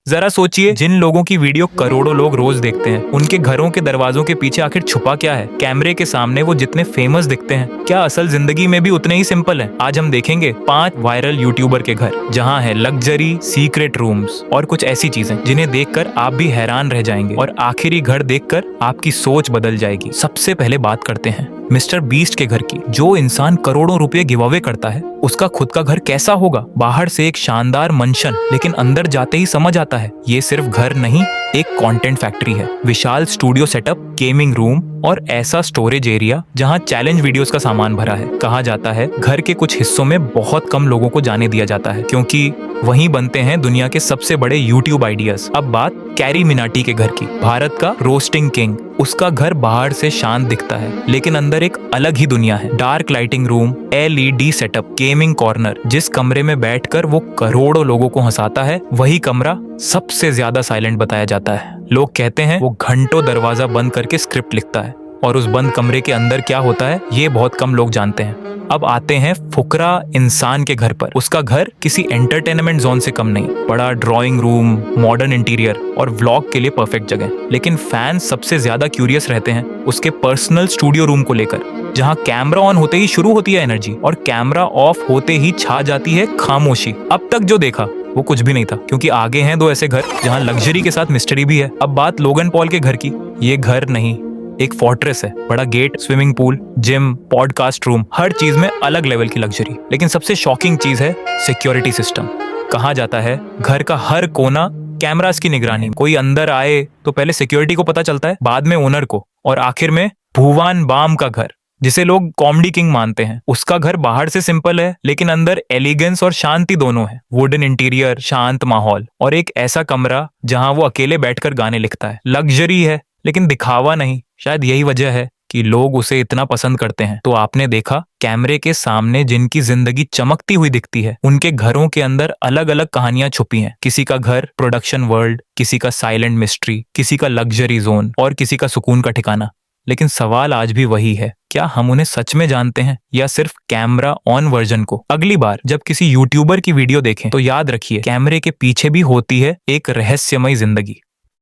जरा सोचिए, जिन लोगों की वीडियो करोड़ों लोग रोज देखते हैं, उनके घरों के दरवाजों के पीछे आखिर छुपा क्या है? कैमरे के सामने वो जितने फेमस दिखते हैं, क्या असल जिंदगी में भी उतने ही सिंपल है? आज हम देखेंगे 5 वायरल यूट्यूबर के घर, जहाँ है लग्जरी, सीक्रेट रूम्स और कुछ ऐसी चीजें जिन्हें देखकर आप भी हैरान रह जाएंगे और आखिरी घर देखकर आपकी सोच बदल जाएगी। सबसे पहले बात करते हैं मिस्टर बीस्ट के घर की। जो इंसान करोड़ों रुपए गिव अवे करता है, उसका खुद का घर कैसा होगा? बाहर से एक शानदार मंशन, लेकिन अंदर जाते ही समझ आता है ये सिर्फ घर नहीं, एक कंटेंट फैक्ट्री है। विशाल स्टूडियो सेटअप, गेमिंग रूम और ऐसा स्टोरेज एरिया जहां चैलेंज वीडियोस का सामान भरा है। कहा जाता है घर के कुछ हिस्सों में बहुत कम लोगों को जाने दिया जाता है, क्योंकि वहीं बनते हैं दुनिया के सबसे बड़े यूट्यूब आइडियाज। अब बात कैरी मिनाटी के घर की। भारत का रोस्टिंग किंग। उसका घर बाहर से शांत दिखता है, लेकिन अंदर एक अलग ही दुनिया है। Dark lighting room, LED setup, gaming corner. जिस कमरे में बैठकर वो करोड़ों लोगों को हंसाता है, वही कमरा सबसे ज्यादा साइलेंट बताया जाता है। लोग कहते हैं वो घंटों दरवाजा बंद करके स्क्रिप्ट लिखता है, और उस बंद कमरे के अंदर क्या होता है ये बहुत कम लोग जानते हैं। अब आते हैं फुकरा इंसान के घर पर। उसका घर किसी एंटरटेनमेंट जोन से कम नहीं। बड़ा ड्राइंग रूम, मॉडर्न इंटीरियर और व्लॉग के लिए परफेक्ट जगह। लेकिन फैंस सबसे ज्यादा क्यूरियस रहते हैं उसके पर्सनल स्टूडियो रूम को लेकर, जहां कैमरा ऑन होते ही शुरू होती है एनर्जी और कैमरा ऑफ होते ही छा जाती है खामोशी। अब तक जो देखा वो कुछ भी नहीं था, क्योंकि आगे हैं 2 ऐसे घर जहां लग्जरी के साथ मिस्ट्री भी है। अब बात लोगन पॉल के घर की। ये घर नहीं, एक फोर्ट्रेस है। बड़ा gate, swimming pool, gym, podcast room, हर चीज में अलग लेवल की लग्जरी। लेकिन सबसे शॉकिंग चीज है सिक्योरिटी सिस्टम। कहा जाता है घर का हर कोना कैमरास की निगरानी। कोई अंदर आए तो पहले सिक्योरिटी को पता चलता है, बाद में ओनर को, और आखिर में भुवन बाम का घर, जिसे लोग कॉमेडी किंग मानते हैं। उसका घर बाहर से सिंपल है, लेकिन अंदर एलिगेंस और शांति दोनों है। वुडन इंटीरियर, शांत माहौल और एक ऐसा कमरा जहां वो अकेले बैठकर गाने लिखता है। लग्जरी है लेकिन दिखावा नहीं। शायद यही वजह है कि लोग उसे इतना पसंद करते हैं। तो आपने देखा, कैमरे के सामने जिनकी जिंदगी चमकती हुई दिखती है, उनके घरों के अंदर अलग अलग कहानियां छुपी हैं। किसी का घर प्रोडक्शन वर्ल्ड, किसी का साइलेंट मिस्ट्री, किसी का लग्जरी जोन और किसी का सुकून का ठिकाना। लेकिन सवाल आज भी वही है, क्या हम उन्हें सच में जानते हैं या सिर्फ कैमरा ऑन वर्जन को? अगली बार जब किसी यूट्यूबर की वीडियो देखें तो याद रखिए, कैमरे के पीछे भी होती है एक रहस्यमयी जिंदगी।